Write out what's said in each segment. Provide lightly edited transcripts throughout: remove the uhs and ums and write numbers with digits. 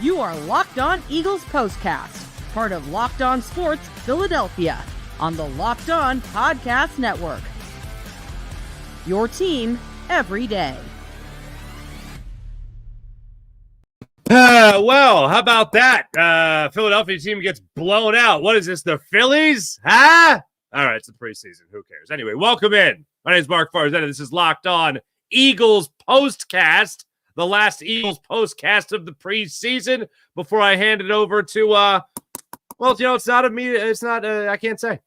You are Locked On Eagles Postcast, part of Locked On Sports Philadelphia, on the Locked On Podcast Network. Your team every day. Well, how about that? Philadelphia team gets blown out. What is this, the Phillies? Huh? All right, it's the preseason. Who cares? Anyway, welcome in. My name is Mark Farzetta. This is Locked On Eagles Postcast, the last Eagles Postcast of the preseason. Before I hand it over to, well, you know, it's not me. It's not, I can't say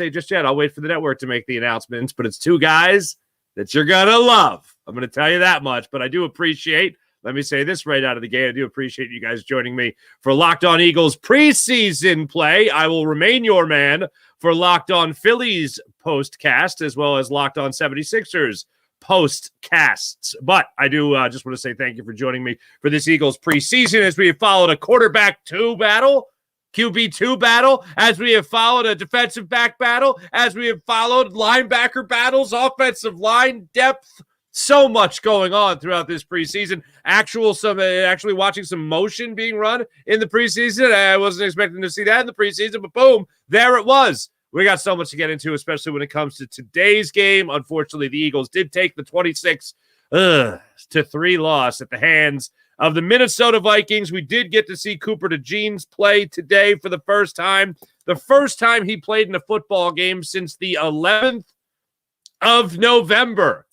just yet. I'll wait for the network to make the announcements, but it's two guys that you're going to love. I'm going to tell you that much, but I do appreciate, let me say this right out of the gate, I do appreciate you guys joining me for Locked On Eagles preseason play. I will remain your man for Locked On Phillies postcast, as well as Locked On 76ers postcasts. But I do just want to say thank you for joining me for this Eagles preseason as we have followed a quarterback 2 battle, QB2 battle, as we have followed a defensive back battle, as we have followed linebacker battles, offensive line depth. So much going on throughout this preseason. Actually watching some motion being run in the preseason. I wasn't expecting to see that in the preseason, but boom, there it was. We got so much to get into, especially when it comes to today's game. Unfortunately, the Eagles did take the 26-3 loss at the hands of the Minnesota Vikings. We did get to see Cooper DeJean's play today for the first time. The first time he played in a football game since the 11th of November.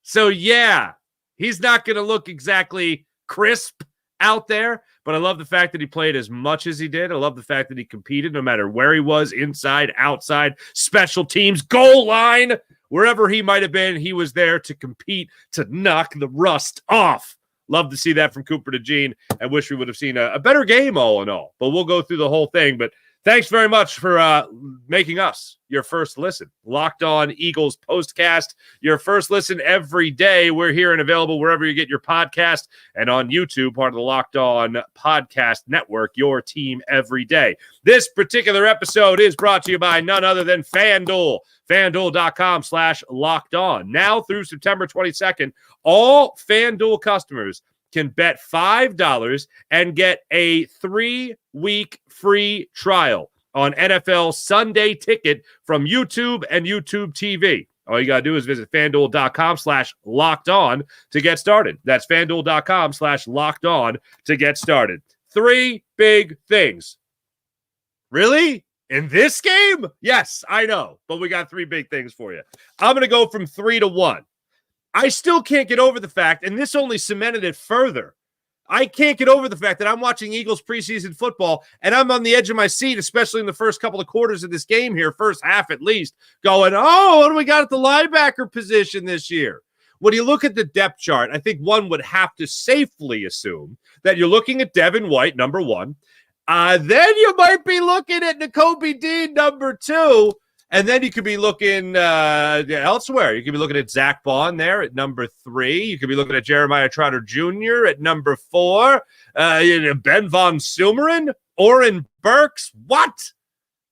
So, yeah, he's not going to look exactly crisp out there, but I love the fact that he played as much as he did. I love the fact that he competed no matter where he was, inside, outside, special teams, goal line, wherever he might have been, he was there to compete, to knock the rust off. Love to see that from Cooper DeJean. I wish we would have seen a better game all in all, but we'll go through the whole thing. But thanks very much for making us your first listen. Locked On Eagles Postcast, your first listen every day. We're here and available wherever you get your podcast and on YouTube, part of the Locked On Podcast Network, your team every day. This particular episode is brought to you by none other than FanDuel. FanDuel.com/locked on. Now through September 22nd, all FanDuel customers can bet $5 and get a 3-week free trial on NFL Sunday Ticket from YouTube and YouTube TV. All you got to do is visit FanDuel.com/locked on to get started. That's FanDuel.com/locked on to get started. 3 big things. Really? In this game? Yes, I know, but we got 3 big things for you. I'm going to go from 3 to 1. I still can't get over the fact, and this only cemented it further, I can't get over the fact that I'm watching Eagles preseason football, and I'm on the edge of my seat, especially in the first couple of quarters of this game here, first half at least, going, oh, what do we got at the linebacker position this year? When you look at the depth chart, I think one would have to safely assume that you're looking at Devin White, number 1. Then you might be looking at Nakobe Dean, number 2. And then you could be looking elsewhere. You could be looking at Zach Bond there at number 3. You could be looking at Jeremiah Trotter Jr. at number 4. Ben Von Sumeren, Oren Burks. What?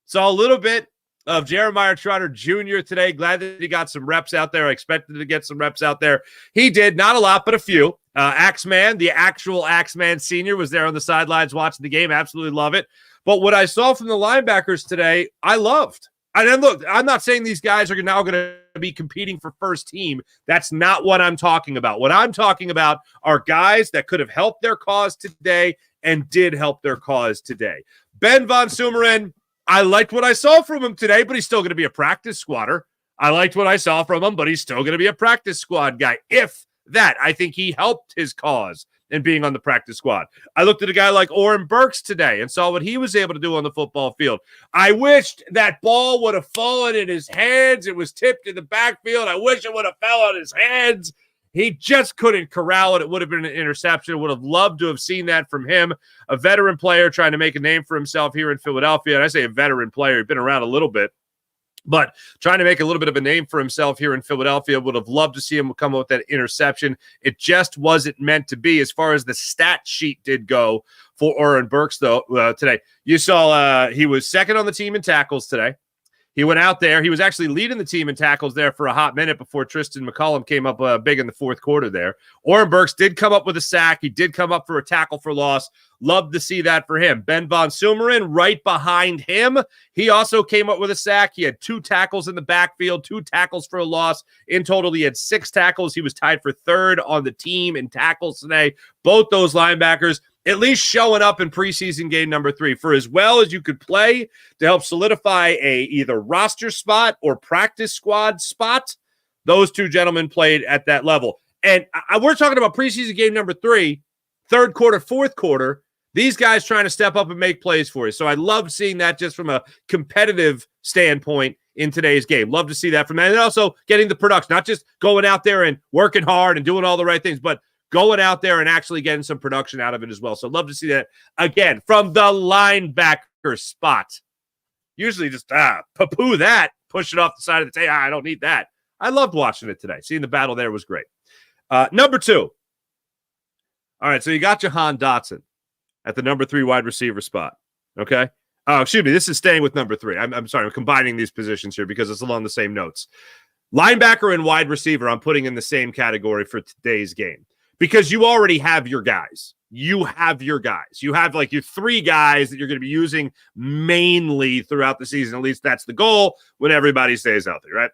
Saw a little bit of Jeremiah Trotter Jr. today. Glad that he got some reps out there. I expected to get some reps out there. He did. Not a lot, but a few. Axeman, the actual Axeman Sr. was there on the sidelines watching the game. Absolutely love it. But what I saw from the linebackers today, I loved. And then look, I'm not saying these guys are now going to be competing for first team. That's not what I'm talking about. What I'm talking about are guys that could have helped their cause today and did help their cause today. Ben Von Sumeren, I liked what I saw from him today, but he's still going to be a practice squatter. I liked what I saw from him, but he's still going to be a practice squad guy. If that, I think he helped his cause and being on the practice squad. I looked at a guy like Oren Burks today and saw what he was able to do on the football field. I wished that ball would have fallen in his hands. It was tipped in the backfield. I wish it would have fell on his hands. He just couldn't corral it. It would have been an interception. Would have loved to have seen that from him. A veteran player trying to make a name for himself here in Philadelphia. And I say a veteran player. He's been around a little bit. But trying to make a little bit of a name for himself here in Philadelphia, would have loved to see him come up with that interception. It just wasn't meant to be as far as the stat sheet did go for Oren Burks, though, today. You saw he was second on the team in tackles today. He went out there. He was actually leading the team in tackles there for a hot minute before Tristan McCollum came up big in the fourth quarter there. Oren Burks did come up with a sack. He did come up for a tackle for loss. Love to see that for him. Ben Von Sumeren right behind him. He also came up with a sack. He had 2 tackles in the backfield, 2 tackles for a loss. In total, he had 6 tackles. He was tied for 3rd on the team in tackles today. Both those linebackers at least showing up in preseason game number 3 for as well as you could play to help solidify a either roster spot or practice squad spot. Those 2 gentlemen played at that level. And we're talking about preseason game number 3, 3rd quarter, 4th quarter. These guys trying to step up and make plays for you. So I love seeing that just from a competitive standpoint in today's game. Love to see that from that. And also getting the production, not just going out there and working hard and doing all the right things, but going out there and actually getting some production out of it as well. So love to see that again from the linebacker spot. Usually just poo-poo that, push it off the side of the table. I don't need that. I loved watching it today. Seeing the battle there was great. Number 2. All right, so you got Jahan Dotson at the number 3 wide receiver spot. Okay. Oh, excuse me. This is staying with number 3. I'm sorry. I'm combining these positions here because it's along the same notes. Linebacker and wide receiver, I'm putting in the same category for today's game. Because you already have your guys. You have your guys. You have like your 3 guys that you're going to be using mainly throughout the season. At least that's the goal when everybody stays healthy, right?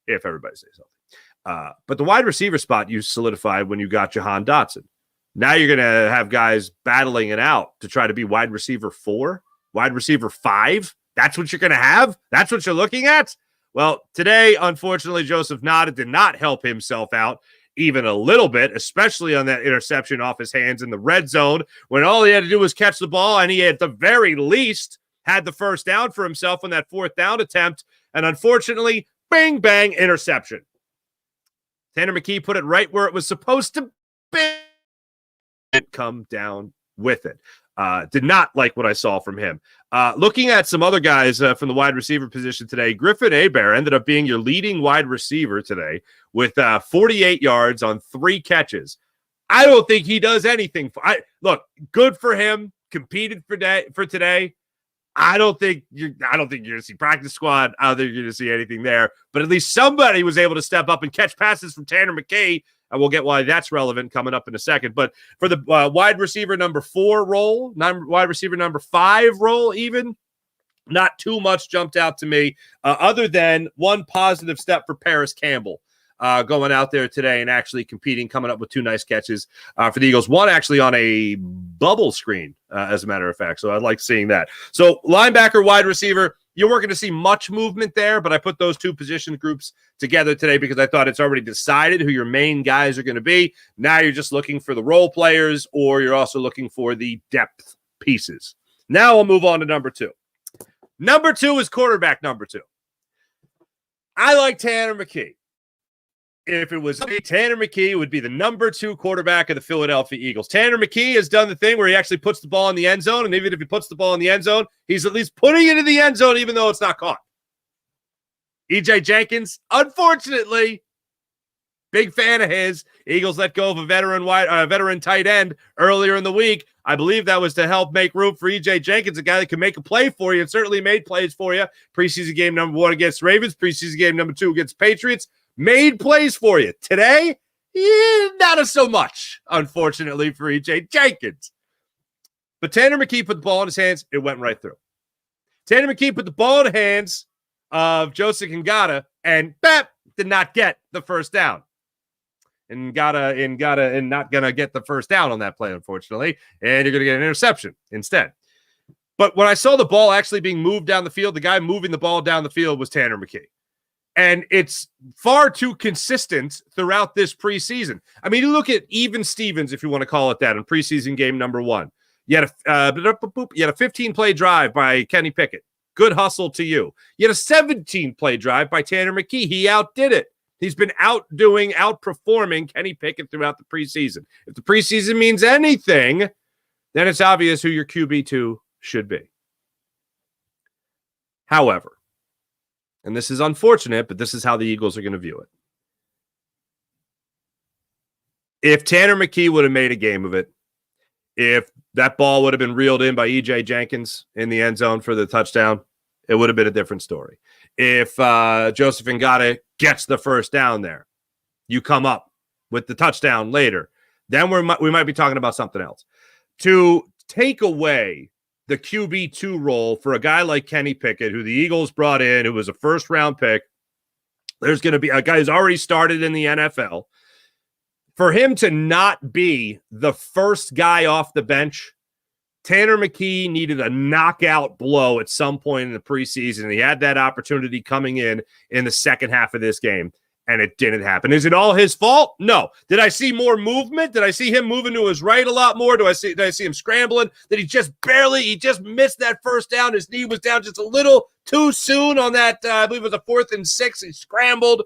If everybody stays healthy. But the wide receiver spot you solidified when you got Jahan Dotson. Now you're going to have guys battling it out to try to be wide receiver 4, wide receiver 5. That's what you're going to have? That's what you're looking at? Well, today, unfortunately, Joseph Ngata did not help himself out even a little bit, especially on that interception off his hands in the red zone when all he had to do was catch the ball, and he at the very least had the first down for himself on that 4th down attempt. And unfortunately, bang, bang, interception. Tanner McKee put it right where it was supposed to be. It come down with it. Did not like what I saw from him. Looking at some other guys from the wide receiver position today, Griffin Hebert ended up being your leading wide receiver today with 48 yards on 3 catches. I don't think he does anything. Look, good for him. Competed for today. I don't think you're going to see practice squad. I don't think you're going to see anything there. But at least somebody was able to step up and catch passes from Tanner McKee. And we'll get why that's relevant coming up in a second. But for the wide receiver number 4 role, wide receiver number 5 role even, not too much jumped out to me other than one positive step for Paris Campbell going out there today and actually competing, coming up with 2 nice catches for the Eagles. One actually on a bubble screen, as a matter of fact. So I like seeing that. So linebacker, wide receiver, you weren't going to see much movement there, but I put those 2 position groups together today because I thought it's already decided who your main guys are going to be. Now you're just looking for the role players, or you're also looking for the depth pieces. Now we'll move on to number 2. Number 2 is quarterback number 2. I like Tanner McKee. If it was me, Tanner McKee would be the number 2 quarterback of the Philadelphia Eagles. Tanner McKee has done the thing where he actually puts the ball in the end zone, and even if he puts the ball in the end zone, he's at least putting it in the end zone even though it's not caught. E.J. Jenkins, unfortunately, big fan of his. Eagles let go of a veteran tight end earlier in the week. I believe that was to help make room for E.J. Jenkins, a guy that can make a play for you and certainly made plays for you. Preseason game number 1 against Ravens, preseason game number 2 against Patriots. Made plays for you. Today, not so much, unfortunately, for E.J. Jenkins. But Tanner McKee put the ball in his hands. It went right through. Tanner McKee put the ball in the hands of Joseph Ngata, and did not get the first down. And Ngata not going to get the first down on that play, unfortunately. And you're going to get an interception instead. But when I saw the ball actually being moved down the field, the guy moving the ball down the field was Tanner McKee. And it's far too consistent throughout this preseason. I mean, you look at even Stevens, if you want to call it that, in preseason game number 1. You had a 15-play drive by Kenny Pickett. Good hustle to you. You had a 17-play drive by Tanner McKee. He outdid it. He's been outperforming Kenny Pickett throughout the preseason. If the preseason means anything, then it's obvious who your QB2 should be. However, and this is unfortunate, but this is how the Eagles are going to view it. If Tanner McKee would have made a game of it, if that ball would have been reeled in by E.J. Jenkins in the end zone for the touchdown, it would have been a different story. if Joseph Ngata gets the first down there. You come up with the touchdown later. Then we might be talking about something else. To take away the QB2 role for a guy like Kenny Pickett, who the Eagles brought in, who was a first-round pick, there's going to be a guy who's already started in the NFL. For him to not be the first guy off the bench, Tanner McKee needed a knockout blow at some point in the preseason. He had that opportunity coming in the second half of this game, and it didn't happen. Is it all his fault? No. Did I see more movement? Did I see him moving to his right a lot more? Did I see him scrambling? Did he just missed that first down? His knee was down just a little too soon on that, I believe it was a 4th and 6. He scrambled,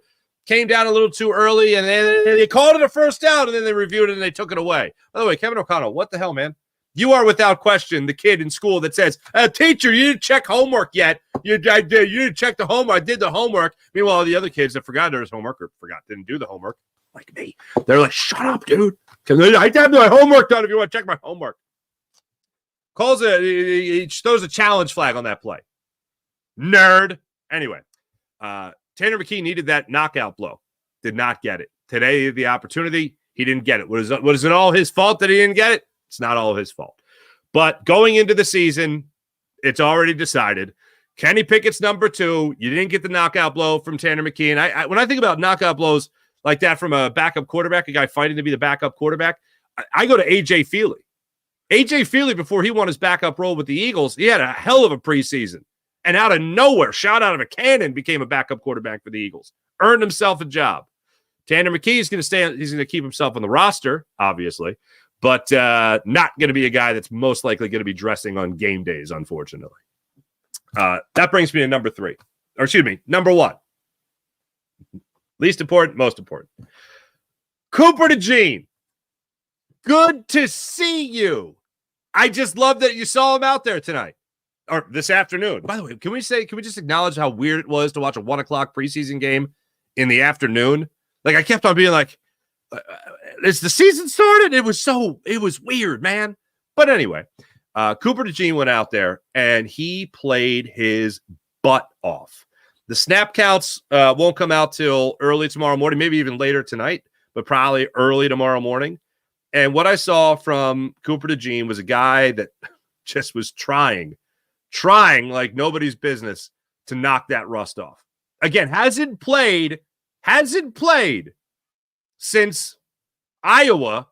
came down a little too early, and then they called it a first down, and then they reviewed it, and they took it away. By the way, Kevin O'Connell, what the hell, man? You are without question the kid in school that says, teacher, you didn't check homework yet. You didn't check the homework. I did the homework. Meanwhile, the other kids that forgot their homework or didn't do the homework, like me, they're like, shut up, dude. I have my homework done if you want to check my homework. He throws a challenge flag on that play. Nerd. Anyway, Tanner McKee needed that knockout blow. Did not get it. Today, the opportunity, he didn't get it. Was it all his fault that he didn't get it? It's not all his fault. But going into the season, it's already decided. Kenny Pickett's number 2. You didn't get the knockout blow from Tanner McKee. And when I think about knockout blows like that from a backup quarterback, a guy fighting to be the backup quarterback, I go to A.J. Feely. A.J. Feely, before he won his backup role with the Eagles, he had a hell of a preseason. And out of nowhere, shot out of a cannon, became a backup quarterback for the Eagles. Earned himself a job. Tanner McKee is going to stay. He's going to keep himself on the roster, obviously. But not going to be a guy that's most likely going to be dressing on game days, unfortunately. That brings me to number 1. Least important, most important. Cooper DeJean. Good to see you. I just love that you saw him out there tonight. Or this afternoon. By the way, can we just acknowledge how weird it was to watch a 1 o'clock preseason game in the afternoon? Like, I kept on being like, is the season started? It was weird, man. But anyway, Cooper DeJean went out there and he played his butt off. The snap counts won't come out till early tomorrow morning, maybe even later tonight, but probably early tomorrow morning. And what I saw from Cooper DeJean was a guy that just was trying like nobody's business to knock that rust off. Again, hasn't played since Iowa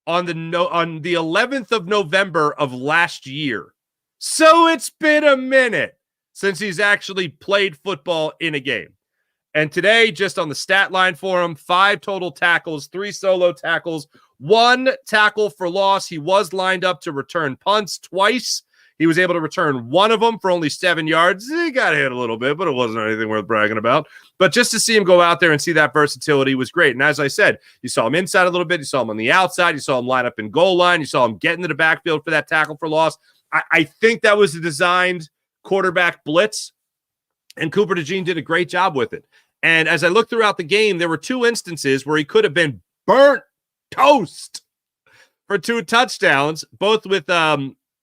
on the 11th of November of last year. So it's been a minute since he's actually played football in a game. And today, just on the stat line for him, 5 total tackles, 3 solo tackles, 1 tackle for loss. He was lined up to return punts twice. He was able to return 1 of them for only 7 yards. He got hit a little bit, but it wasn't anything worth bragging about. But just to see him go out there and see that versatility was great. And as I said, you saw him inside a little bit. You saw him on the outside. You saw him line up in goal line. You saw him get into the backfield for that tackle for loss. I think that was a designed quarterback blitz, and Cooper DeJean did a great job with it. And as I looked throughout the game, there were 2 instances where he could have been burnt toast for 2 touchdowns, both with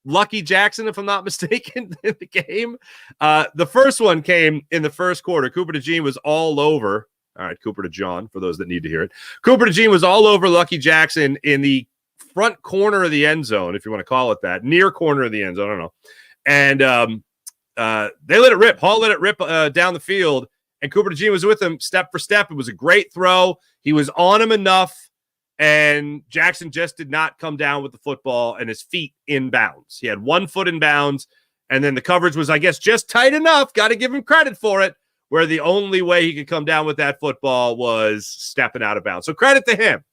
Lucky Jackson, if I'm not mistaken, in the game. The first one came in the first quarter. Cooper DeJean was all over. All right, Cooper DeJean, for those that need to hear it. Cooper DeJean was all over Lucky Jackson in the front corner of the end zone, if you want to call it that, near corner of the end zone. I don't know. And they let it rip. Hall let it rip down the field, and Cooper DeJean was with him step for step. It was a great throw. He was on him enough. And Jackson just did not come down with the football and his feet in bounds. He had 1 foot in bounds, and then the coverage was, I guess, just tight enough. Got to give him credit for it, where the only way he could come down with that football was stepping out of bounds. So credit to him.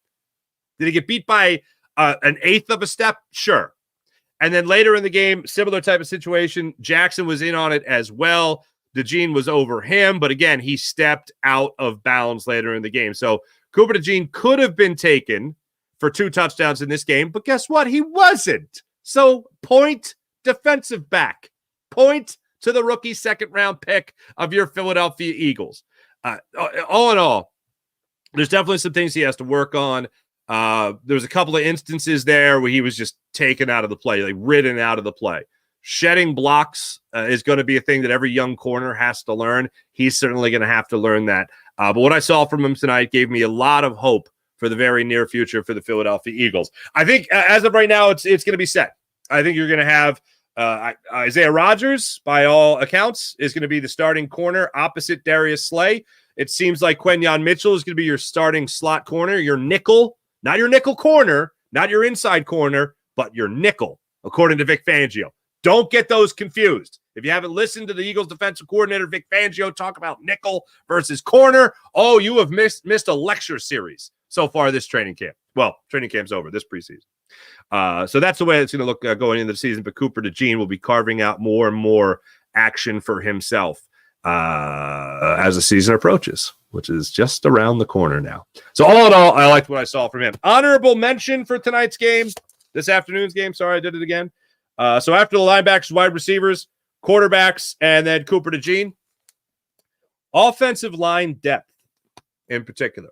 Did he get beat by an eighth of a step? Sure. And then later in the game, similar type of situation, Jackson was in on it as well. DeJean was over him, but again, he stepped out of bounds later in the game. So Cooper DeJean could have been taken for 2 touchdowns in this game, but guess what? He wasn't. So point defensive back. Point to the rookie 2nd-round pick of your Philadelphia Eagles. All in all, there's definitely some things he has to work on. There's a couple of instances there where he was just taken out of the play, like ridden out of the play. shedding blocks is going to be a thing that every young corner has to learn. He's certainly going to have to learn that. But what I saw from him tonight gave me a lot of hope for the very near future for the Philadelphia Eagles. I think as of right now, it's going to be set. I think you're going to have Isaiah Rodgers, by all accounts, is going to be the starting corner opposite Darius Slay. It seems like Quenyon Mitchell is going to be your starting slot corner, your nickel, not your nickel corner, not your inside corner, but your nickel, according to Vic Fangio. Don't get those confused. If you haven't listened to the Eagles defensive coordinator, Vic Fangio, talk about nickel versus corner, oh, you have missed a lecture series so far this training camp. Well, training camp's over, this preseason. So that's the way it's going to look going into the season. But Cooper DeJean will be carving out more and more action for himself as the season approaches, which is just around the corner now. So all in all, I liked what I saw from him. Honorable mention for tonight's game, this afternoon's game. Sorry, I did it again. So after the linebackers, wide receivers, quarterbacks, and then Cooper DeJean, offensive line depth in particular.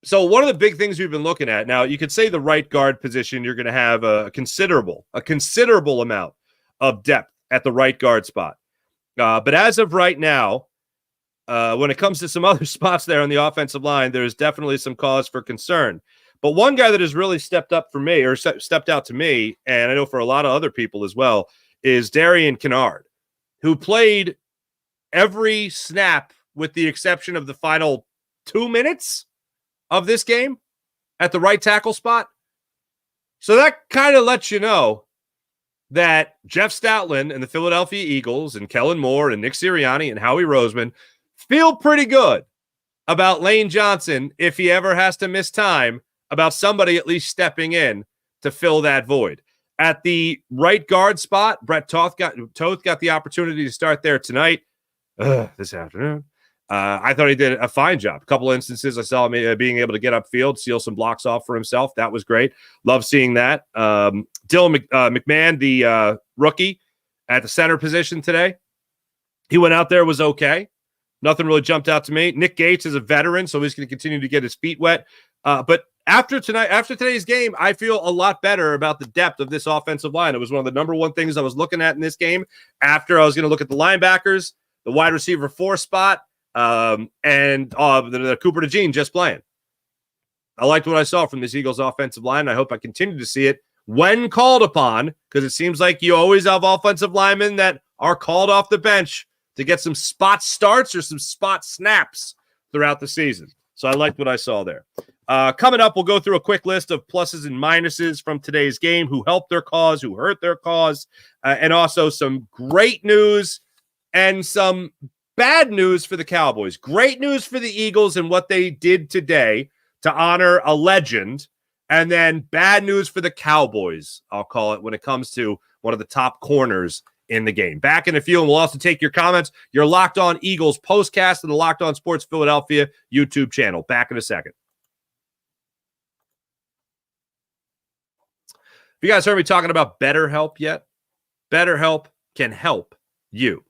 So one of the big things we've been looking at now, you could say the right guard position, you're going to have a considerable amount of depth at the right guard spot. But as of right now, when it comes to some other spots there on the offensive line, there's definitely some cause for concern. But one guy that has really stepped up for me, or stepped out to me, and I know for a lot of other people as well, is Darian Kinnard, who played every snap with the exception of the final 2 minutes of this game at the right tackle spot. So that kind of lets you know that Jeff Stoutland and the Philadelphia Eagles and Kellen Moore and Nick Sirianni and Howie Roseman feel pretty good about Lane Johnson if he ever has to miss time, about somebody at least stepping in to fill that void. At the right guard spot, Brett Toth got the opportunity to start there tonight, this afternoon. I thought he did a fine job. A couple of instances I saw him being able to get upfield, seal some blocks off for himself. That was great. Love seeing that. Dylan McMahon, the rookie at the center position today, he went out there, was okay. Nothing really jumped out to me. Nick Gates is a veteran, so he's going to continue to get his feet wet. But after today's game, I feel a lot better about the depth of this offensive line. It was one of the number one things I was looking at in this game. After I was going to look at the linebackers, the wide receiver 4 spot, and the Cooper DeJean just playing. I liked what I saw from this Eagles offensive line. I hope I continue to see it when called upon, because it seems like you always have offensive linemen that are called off the bench to get some spot starts or some spot snaps throughout the season. So I liked what I saw there. Coming up, we'll go through a quick list of pluses and minuses from today's game, who helped their cause, who hurt their cause, and also some great news and some bad news for the Cowboys. Great news for the Eagles and what they did today to honor a legend, and then bad news for the Cowboys, I'll call it, when it comes to one of the top corners in the game. Back in a few, and we'll also take your comments. Your Locked On Eagles postcast and the Locked On Sports Philadelphia YouTube channel. Back in a second. Have you guys heard me talking about BetterHelp yet? BetterHelp can help you.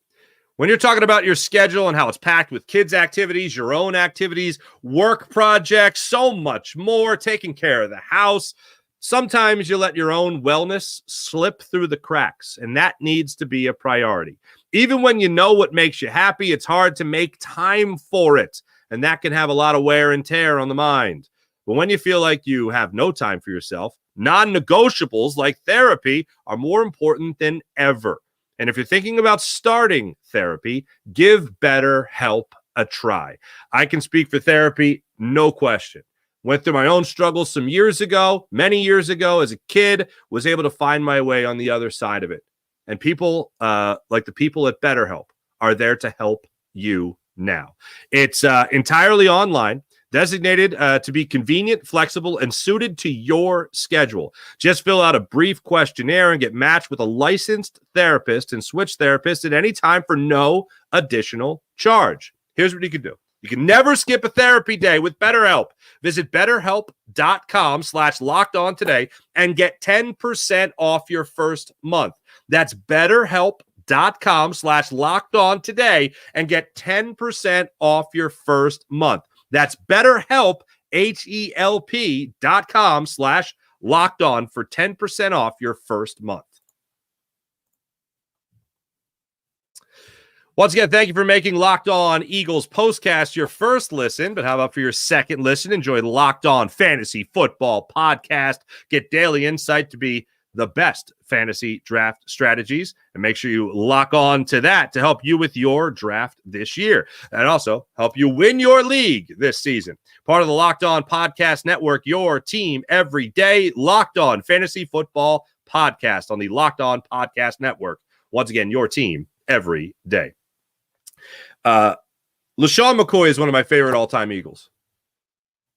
When you're talking about your schedule and how it's packed with kids' activities, your own activities, work projects, so much more, taking care of the house, sometimes you let your own wellness slip through the cracks, and that needs to be a priority. Even when you know what makes you happy, it's hard to make time for it, and that can have a lot of wear and tear on the mind. But when you feel like you have no time for yourself, non-negotiables like therapy are more important than ever. And if you're thinking about starting therapy, give BetterHelp a try. I can speak for therapy, no question. Went through my own struggles some years ago, many years ago as a kid, was able to find my way on the other side of it. And people like the people at BetterHelp are there to help you now. It's entirely online, designated to be convenient, flexible, and suited to your schedule. Just fill out a brief questionnaire and get matched with a licensed therapist and switch therapists at any time for no additional charge. Here's what you can do. You can never skip a therapy day with BetterHelp. Visit BetterHelp.com/lockedon today and get 10% off your first month. That's BetterHelp.com/lockedon today and get 10% off your first month. That's BetterHelp, HELP.com/lockedon for 10% off your first month. Once again, thank you for making Locked On Eagles Postcast your first listen, but how about for your second listen? Enjoy the Locked On Fantasy Football Podcast. Get daily insight to be the best fantasy draft strategies, and make sure you lock on to that to help you with your draft this year, and also help you win your league this season. Part of the Locked On Podcast Network, your team every day. Locked On Fantasy Football Podcast on the Locked On Podcast Network. Once again, your team every day. LeSean McCoy is one of my favorite all-time Eagles.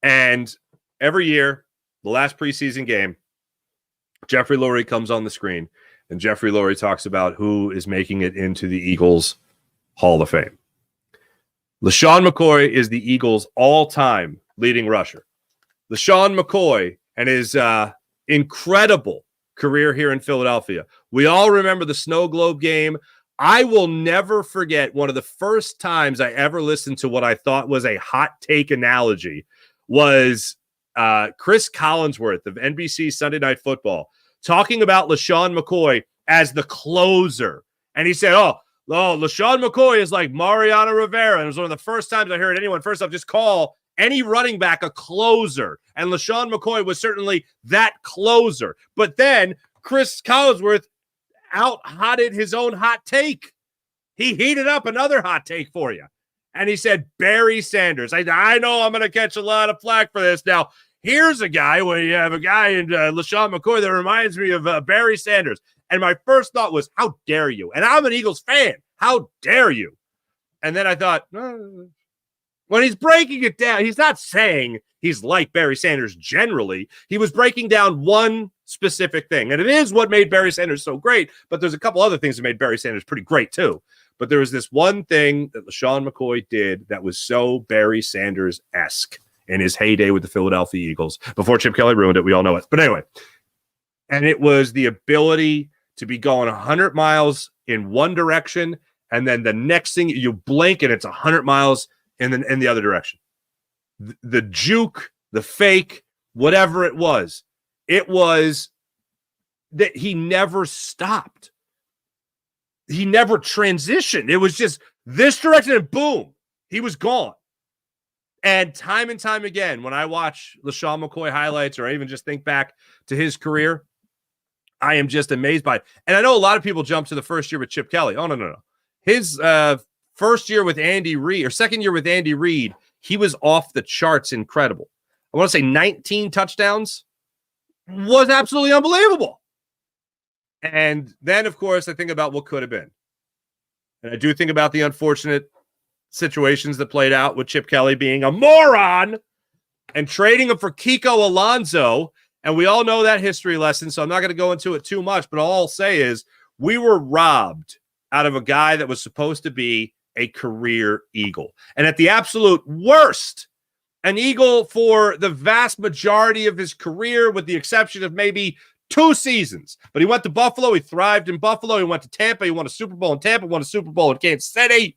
And every year, the last preseason game, Jeffrey Lurie comes on the screen, and Jeffrey Lurie talks about who is making it into the Eagles Hall of Fame. LeSean McCoy is the Eagles' all-time leading rusher. LeSean McCoy and his incredible career here in Philadelphia. We all remember the Snow Globe game. I will never forget one of the first times I ever listened to what I thought was a hot take analogy was Chris Collinsworth of NBC Sunday Night Football talking about LeSean McCoy as the closer. And he said, LeSean McCoy is like Mariano Rivera. And it was one of the first times I heard anyone, first off, just call any running back a closer. And LeSean McCoy was certainly that closer. But then Chris Collinsworth out-hotted his own hot take. He heated up another hot take for you. And he said, Barry Sanders. I know I'm going to catch a lot of flack for this. Now, here's a guy when you have a guy in LeSean McCoy that reminds me of Barry Sanders. And my first thought was, how dare you? And I'm an Eagles fan. How dare you? And then I thought, when he's breaking it down, he's not saying he's like Barry Sanders generally. He was breaking down one specific thing. And it is what made Barry Sanders so great, but there's a couple other things that made Barry Sanders pretty great too. But there was this one thing that LeSean McCoy did that was so Barry Sanders-esque in his heyday with the Philadelphia Eagles. Before Chip Kelly ruined it, we all know it. But anyway, and it was the ability to be going 100 miles in one direction, and then the next thing you blink and it's 100 miles in the other direction. The juke, the fake, whatever it was that he never stopped. He never transitioned. It was just this direction and boom, he was gone. And time again, when I watch LeSean McCoy highlights or I even just think back to his career, I am just amazed by it. And I know a lot of people jump to the first year with Chip Kelly. Oh, no. His first year with Andy Reid or second year with Andy Reid, he was off the charts incredible. I want to say 19 touchdowns was absolutely unbelievable. And then, of course, I think about what could have been. And I do think about the unfortunate situations that played out with Chip Kelly being a moron and trading him for Kiko Alonso. And we all know that history lesson, so I'm not going to go into it too much, but all I'll say is we were robbed out of a guy that was supposed to be a career Eagle. And at the absolute worst, an Eagle for the vast majority of his career, with the exception of maybe 2 seasons. But he went to Buffalo. He thrived in Buffalo. He went to Tampa. He won a Super Bowl in Tampa, won a Super Bowl in Kansas City.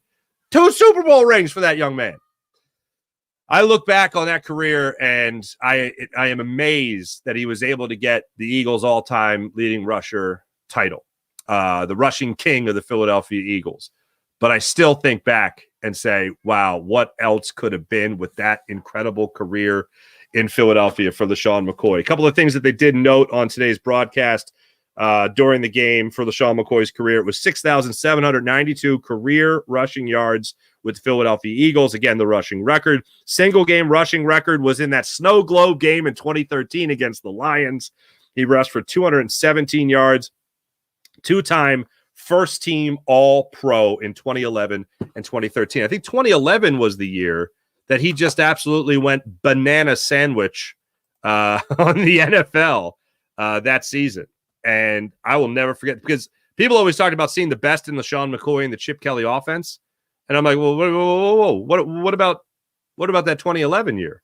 2 Super Bowl rings for that young man. I look back on that career, and I am amazed that he was able to get the Eagles' all-time leading rusher title, the rushing king of the Philadelphia Eagles. But I still think back and say, wow, what else could have been with that incredible career in Philadelphia for LeSean McCoy? A couple of things that they did note on today's broadcast during the game for LeSean McCoy's career. It was 6,792 career rushing yards with the Philadelphia Eagles. Again, the rushing record. Single game rushing record was in that Snow Globe game in 2013 against the Lions. He rushed for 217 yards, 2-time first team All-Pro in 2011 and 2013. I think 2011 was the year that he just absolutely went banana sandwich on the NFL that season. And I will never forget, because people always talk about seeing the best in LeSean McCoy and the Chip Kelly offense. And I'm like, well, whoa. What about that 2011 year?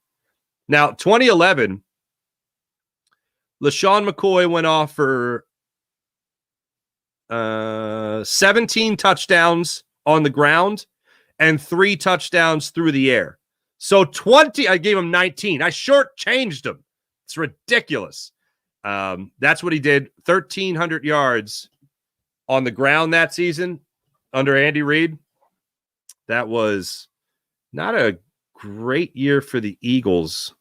Now, 2011, LeSean McCoy went off for 17 touchdowns on the ground and 3 touchdowns through the air. So 20, I gave him 19. I shortchanged him. It's ridiculous. That's what he did. 1,300 yards on the ground that season under Andy Reid. That was not a great year for the Eagles.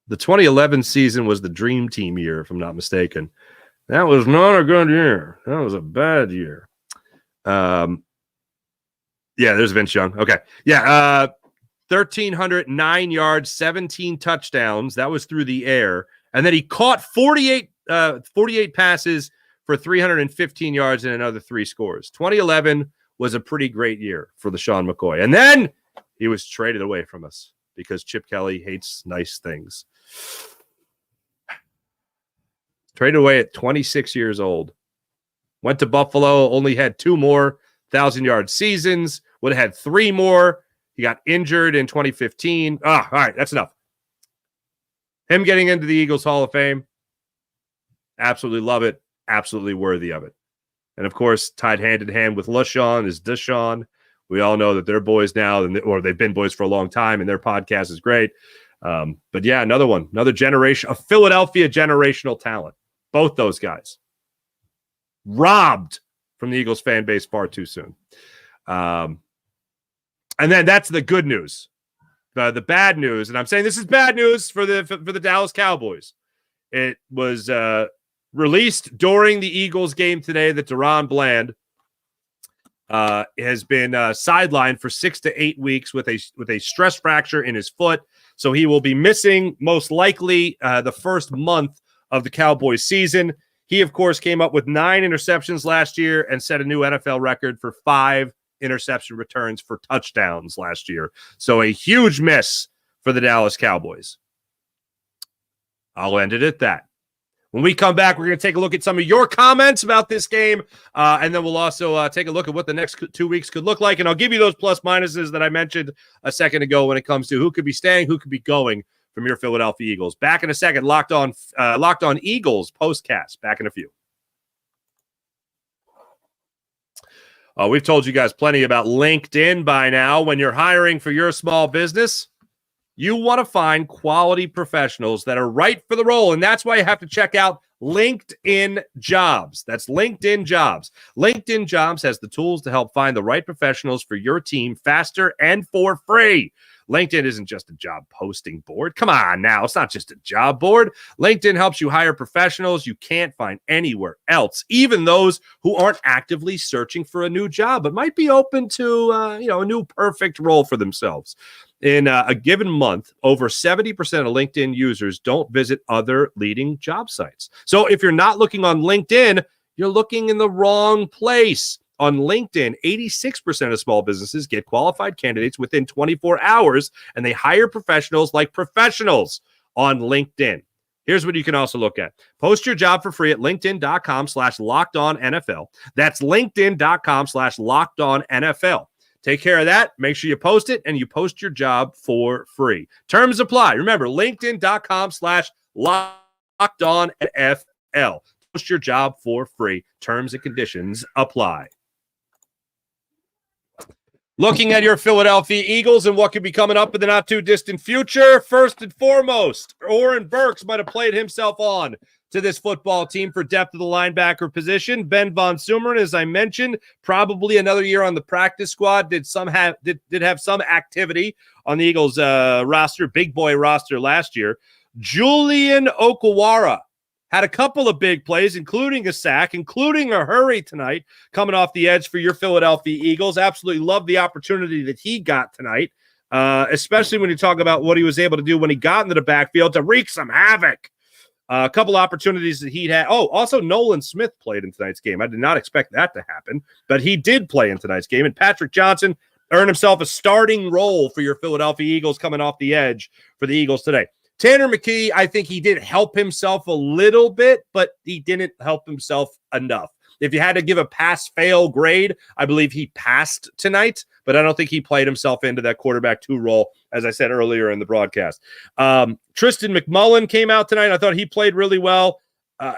The 2011 season was the dream team year, if I'm not mistaken. That was not a good year. That was a bad year. Yeah, there's Vince Young. Okay. Yeah, 1,309 yards, 17 touchdowns. That was through the air. And then he caught 48 passes for 315 yards and another 3 scores. 2011 was a pretty great year for LeSean McCoy. And then he was traded away from us because Chip Kelly hates nice things. Traded away at 26 years old. Went to Buffalo, only had 2 more 1,000-yard seasons. Would have had 3 more. He got injured in 2015. All right, that's enough. Him getting into the Eagles Hall of Fame, absolutely love it. Absolutely worthy of it. And, of course, tied hand in hand with LeSean is DeSean. We all know that they're boys now, or they've been boys for a long time, and their podcast is great. But, yeah, another generation, a Philadelphia generational talent. Both those guys. Robbed from the Eagles fan base far too soon. And then that's the good news. The bad news, and I'm saying this is bad news for the Dallas Cowboys. It was released during the Eagles game today that Deron Bland has been sidelined for 6 to 8 weeks with a stress fracture in his foot. So he will be missing most likely the first month of the Cowboys season. He, of course, came up with 9 interceptions last year and set a new NFL record for 5 interception returns for touchdowns last year. So a huge miss for the Dallas Cowboys. I'll end it at that. When we come back, we're going to take a look at some of your comments about this game, and then we'll also take a look at what the next 2 weeks could look like, and I'll give you those plus minuses that I mentioned a second ago when it comes to who could be staying, who could be going from your Philadelphia Eagles. Back in a second, Locked On Eagles postcast. Back in a few. We've told you guys plenty about LinkedIn by now. When you're hiring for your small business, you want to find quality professionals that are right for the role, and that's why you have to check out LinkedIn Jobs. That's LinkedIn Jobs. LinkedIn Jobs has the tools to help find the right professionals for your team faster and for free. LinkedIn isn't just a job posting board. Come on now. It's not just a job board. LinkedIn helps you hire professionals you can't find anywhere else, even those who aren't actively searching for a new job, but might be open to a new perfect role for themselves. In a given month, over 70% of LinkedIn users don't visit other leading job sites. So if you're not looking on LinkedIn, you're looking in the wrong place. On LinkedIn, 86% of small businesses get qualified candidates within 24 hours, and they hire professionals like professionals on LinkedIn. Here's what you can also look at. Post your job for free at linkedin.com/lockedonnfl. That's linkedin.com/lockedonnfl. Take care of that. Make sure you post it, and you post your job for free. Terms apply. Remember, linkedin.com/lockedonnfl. Post your job for free. Terms and conditions apply. Looking at your Philadelphia Eagles and what could be coming up in the not-too-distant future, first and foremost, Oren Burks might have played himself on to this football team for depth of the linebacker position. Ben Von Sumeren, as I mentioned, probably another year on the practice squad, did have some activity on the Eagles roster, big boy roster last year. Julian Okwara had a couple of big plays, including a sack, including a hurry tonight, coming off the edge for your Philadelphia Eagles. Absolutely love the opportunity that he got tonight, especially when you talk about what he was able to do when he got into the backfield to wreak some havoc. A couple opportunities that he'd had. Oh, also Nolan Smith played in tonight's game. I did not expect that to happen, but he did play in tonight's game. And Patrick Johnson earned himself a starting role for your Philadelphia Eagles coming off the edge for the Eagles today. Tanner McKee, I think he did help himself a little bit, but he didn't help himself enough. If you had to give a pass-fail grade, I believe he passed tonight, but I don't think he played himself into that quarterback 2 role, as I said earlier in the broadcast. Tristan McMullen came out tonight. I thought he played really well.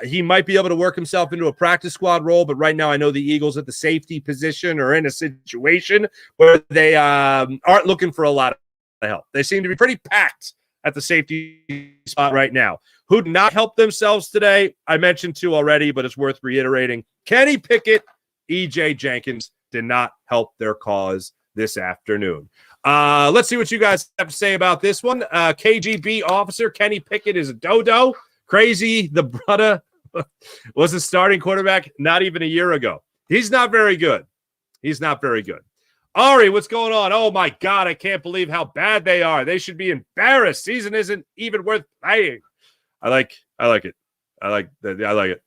He might be able to work himself into a practice squad role, but right now I know the Eagles at the safety position are in a situation where they aren't looking for a lot of help. They seem to be pretty packed at the safety spot right now. Who did not help themselves today, I mentioned 2 already, but it's worth reiterating. Kenny Pickett, E.J. Jenkins did not help their cause this afternoon. Let's see what you guys have to say about this one. KGB officer Kenny Pickett is a dodo. Crazy, the brother was a starting quarterback not even a year ago. He's not very good. Ari, what's going on? Oh, my God, I can't believe how bad they are. They should be embarrassed. Season isn't even worth playing. I like it. I like it.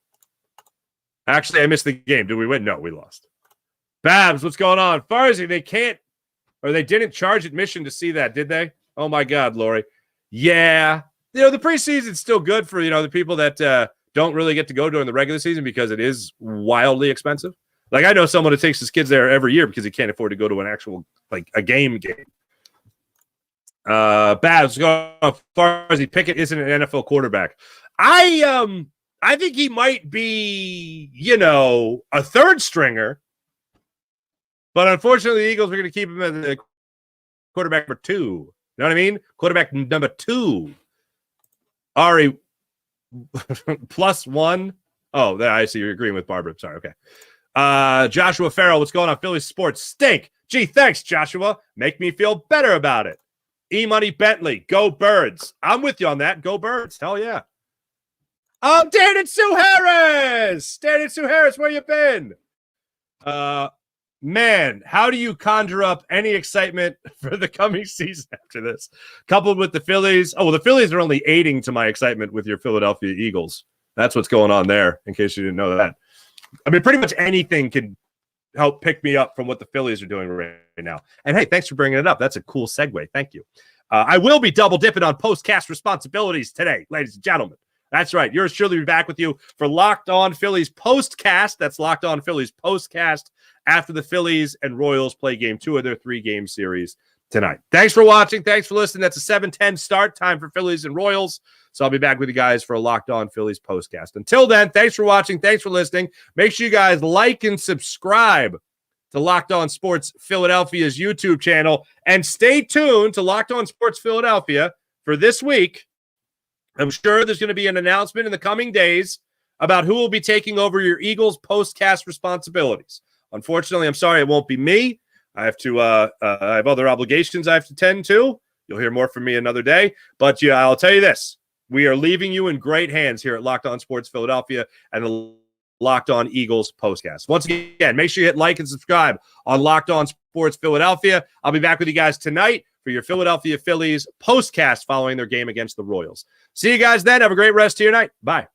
Actually, I missed the game. Did we win? No, we lost. Babs, what's going on? Farzy, they didn't charge admission to see that, did they? Oh, my God, Lori. Yeah. The preseason's still good for, the people that don't really get to go during the regular season because it is wildly expensive. Like, I know someone that takes his kids there every year because he can't afford to go to an actual, a game. Babs, Farzy, Pickett isn't an NFL quarterback. I think he might be, a third stringer. But unfortunately, the Eagles are going to keep him as the quarterback number 2. You know what I mean? Quarterback number 2. Ari, +1. Oh, I see. You're agreeing with Barbara. Sorry. Okay. Joshua Farrell, what's going on? Philly sports stink. Gee, thanks, Joshua. Make me feel better about it. E-Money Bentley, go Birds. I'm with you on that. Go Birds. Hell yeah. Oh, Dan and Sue Harris. Where you been? Man, how do you conjure up any excitement for the coming season after this? Coupled with the Phillies. Oh, well, the Phillies are only aiding to my excitement with your Philadelphia Eagles. That's what's going on there, in case you didn't know that. I mean, pretty much anything can help pick me up from what the Phillies are doing right now. And, hey, thanks for bringing it up. That's a cool segue. Thank you. I will be double dipping on postcast responsibilities today, ladies and gentlemen. That's right. Yours truly will be back with you for Locked On Phillies postcast. That's Locked On Phillies postcast after the Phillies and Royals play game 2 of their 3-game series tonight. Thanks for watching. Thanks for listening. That's a 7:10 start time for Phillies and Royals. So I'll be back with you guys for a Locked On Phillies postcast. Until then, thanks for watching. Thanks for listening. Make sure you guys like and subscribe to Locked On Sports Philadelphia's YouTube channel. And stay tuned to Locked On Sports Philadelphia for this week. I'm sure there's going to be an announcement in the coming days about who will be taking over your Eagles postcast responsibilities. Unfortunately, I'm sorry it won't be me. I have to. I have other obligations I have to tend to. You'll hear more from me another day. But yeah, I'll tell you this: we are leaving you in great hands here at Locked On Sports Philadelphia and the Locked On Eagles postcast. Once again, make sure you hit like and subscribe on Locked On Sports Philadelphia. I'll be back with you guys tonight for your Philadelphia Phillies postcast following their game against the Royals. See you guys then. Have a great rest of your night. Bye.